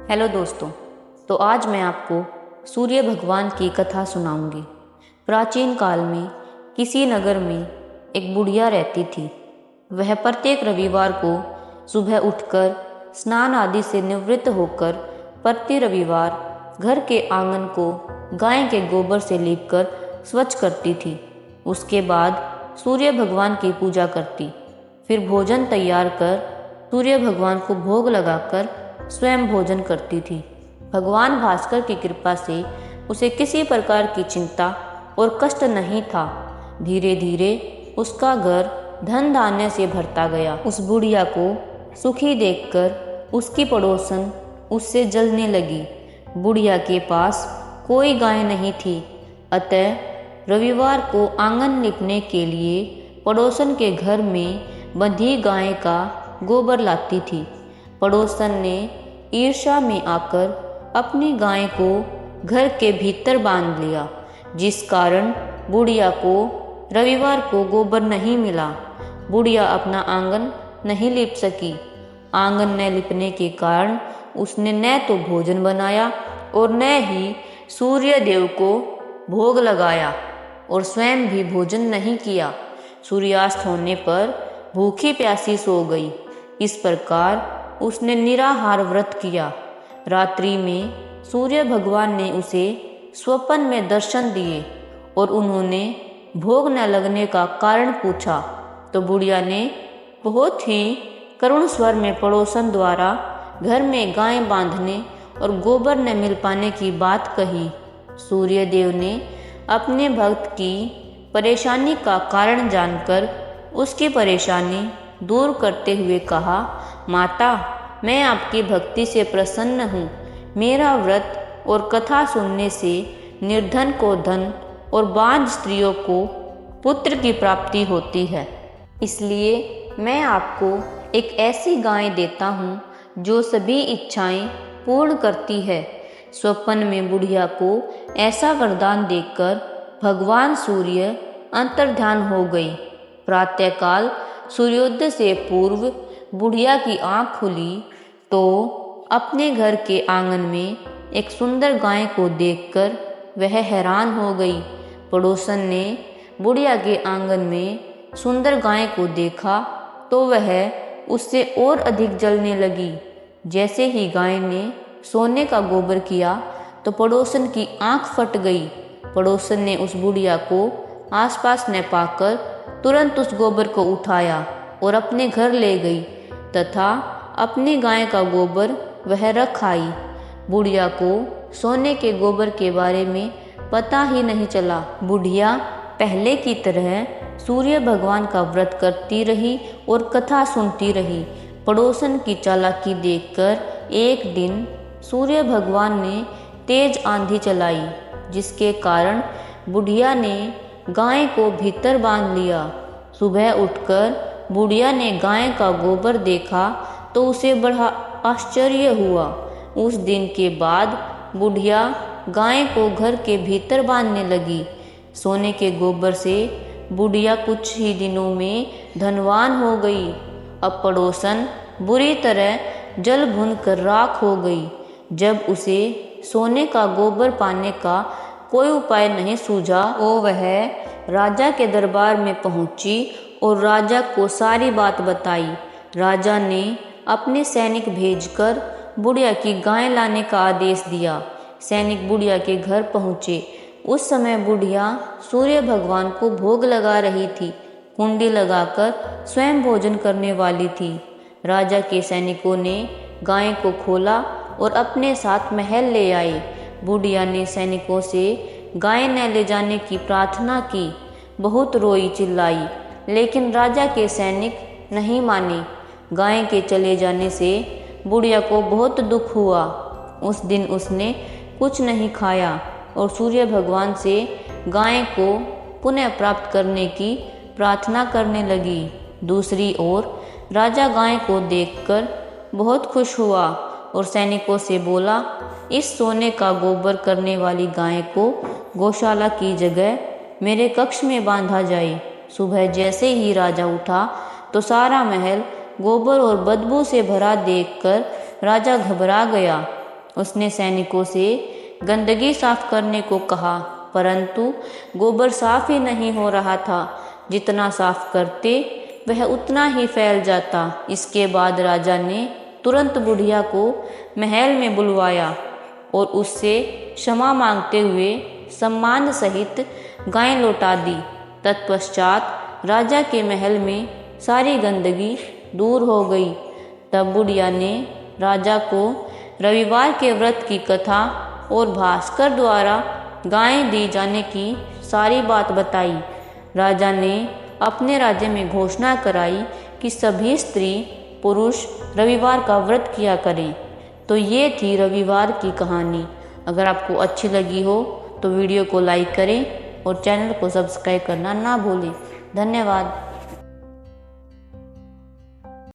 Hello दोस्तों। तो आज मैं आपको सूर्य भगवान की कथा सुनाऊंगी। प्राचीन काल में किसी नगर में एक बुढ़िया रहती थी। वह प्रत्येक रविवार को सुबह उठकर स्नान आदि से निवृत्त होकर प्रति रविवार घर के आंगन को गाय के गोबर से लीपकर स्वच्छ करती थी। उसके बाद सूर्य भगवान की पूजा करती, फिर भोजन तैयार कर सूर्य भगवान को भोग लगाकर स्वयं भोजन करती थी। भगवान भास्कर की कृपा से उसे किसी प्रकार की चिंता और कष्ट नहीं था। धीरे धीरे उसका घर धन धान्य से भरता गया। उस बुढ़िया को सुखी देखकर उसकी पड़ोसन उससे जलने लगी। बुढ़िया के पास कोई गाय नहीं थी, अतः रविवार को आंगन लिपने के लिए पड़ोसन के घर में बंधी गाय का गोबर लाती थी। पड़ोसन ने ईर्ष्या में आकर अपनी गाय को घर के भीतर बांध लिया, जिस कारण बुढ़िया को रविवार को गोबर नहीं मिला। बुढ़िया अपना आंगन नहीं लिप सकी। आंगन न लिपने के कारण उसने न तो भोजन बनाया और न ही सूर्य देव को भोग लगाया और स्वयं भी भोजन नहीं किया। सूर्यास्त होने पर भूखी प्यासी सो गई। इस प्रकार उसने निराहार व्रत किया। रात्रि में सूर्य भगवान ने उसे स्वप्न में दर्शन दिए और उन्होंने भोग न लगने का कारण पूछा। तो बुढ़िया ने बहुत ही करुण स्वर में पड़ोसन द्वारा घर में गाय बांधने और गोबर न मिल पाने की बात कही। सूर्य देव ने अपने भक्त की परेशानी का कारण जानकर उसकी परेशानी दूर करते हुए कहा, माता, मैं आपकी भक्ति से प्रसन्न हूँ। मेरा व्रत और कथा सुनने से निर्धन को धन और बांझ स्त्रियों को पुत्र की प्राप्ति होती है। इसलिए मैं आपको एक ऐसी गाय देता हूँ जो सभी इच्छाएं पूर्ण करती है। स्वप्न में बुढ़िया को ऐसा वरदान देखकर भगवान सूर्य अंतर्ध्यान हो गई। प्रातःकाल सूर्योदय से पूर्व बुढ़िया की आंख खुली तो अपने घर के आंगन में एक सुंदर गाय को देखकर वह हैरान हो गई। पड़ोसन ने बुढ़िया के आंगन में सुंदर गाय को देखा तो वह उससे और अधिक जलने लगी। जैसे ही गाय ने सोने का गोबर किया तो पड़ोसन की आंख फट गई। पड़ोसन ने उस बुढ़िया को आसपास न पाकर तुरंत उस गोबर को उठाया और अपने घर ले गई तथा अपनी गाय का गोबर वह रख आई। बुढ़िया को सोने के गोबर के बारे में पता ही नहीं चला। बुढ़िया पहले की तरह सूर्य भगवान का व्रत करती रही और कथा सुनती रही। पड़ोसन की चालाकी देखकर एक दिन सूर्य भगवान ने तेज आंधी चलाई, जिसके कारण बुढ़िया ने गाय को भीतर बांध लिया। सुबह उठकर बुढ़िया ने गाय का गोबर देखा तो उसे बड़ा आश्चर्य हुआ। उस दिन के बाद बुढ़िया गाय को घर के भीतर बांधने लगी। सोने के गोबर से बुढ़िया कुछ ही दिनों में धनवान हो गई। अब पड़ोसन बुरी तरह जल भुन कर राख हो गई। जब उसे सोने का गोबर पाने का कोई उपाय नहीं सूझा तो वह राजा के दरबार में पहुंची और राजा को सारी बात बताई। राजा ने अपने सैनिक भेजकर बुढ़िया की गाय लाने का आदेश दिया। सैनिक बुढ़िया के घर पहुँचे। उस समय बुढ़िया सूर्य भगवान को भोग लगा रही थी। कुंडी लगाकर स्वयं भोजन करने वाली थी। राजा के सैनिकों ने गाय को खोला और अपने साथ महल ले आए। बुढ़िया ने सैनिकों से गाय न ले जाने की प्रार्थना की। बहुत रोई चिल्लाई, लेकिन राजा के सैनिक नहीं माने। गाय के चले जाने से बुढ़िया को बहुत दुख हुआ। उस दिन उसने कुछ नहीं खाया और सूर्य भगवान से गाय को पुनः प्राप्त करने की प्रार्थना करने लगी। दूसरी ओर राजा गाय को देखकर बहुत खुश हुआ और सैनिकों से बोला, इस सोने का गोबर करने वाली गाय को गौशाला की जगह मेरे कक्ष में बांधा जाए। सुबह जैसे ही राजा उठा तो सारा महल गोबर और बदबू से भरा देखकर राजा घबरा गया। उसने सैनिकों से गंदगी साफ करने को कहा, परंतु गोबर साफ ही नहीं हो रहा था। जितना साफ करते वह उतना ही फैल जाता। इसके बाद राजा ने तुरंत बुढ़िया को महल में बुलवाया और उससे क्षमा मांगते हुए सम्मान सहित गाय लौटा दी। तत्पश्चात राजा के महल में सारी गंदगी दूर हो गई। तब बुढ़िया ने राजा को रविवार के व्रत की कथा और भास्कर द्वारा गायें दी जाने की सारी बात बताई। राजा ने अपने राज्य में घोषणा कराई कि सभी स्त्री पुरुष रविवार का व्रत किया करें। तो ये थी रविवार की कहानी। अगर आपको अच्छी लगी हो तो वीडियो को लाइक करें और चैनल को सब्सक्राइब करना ना भूलें। धन्यवाद।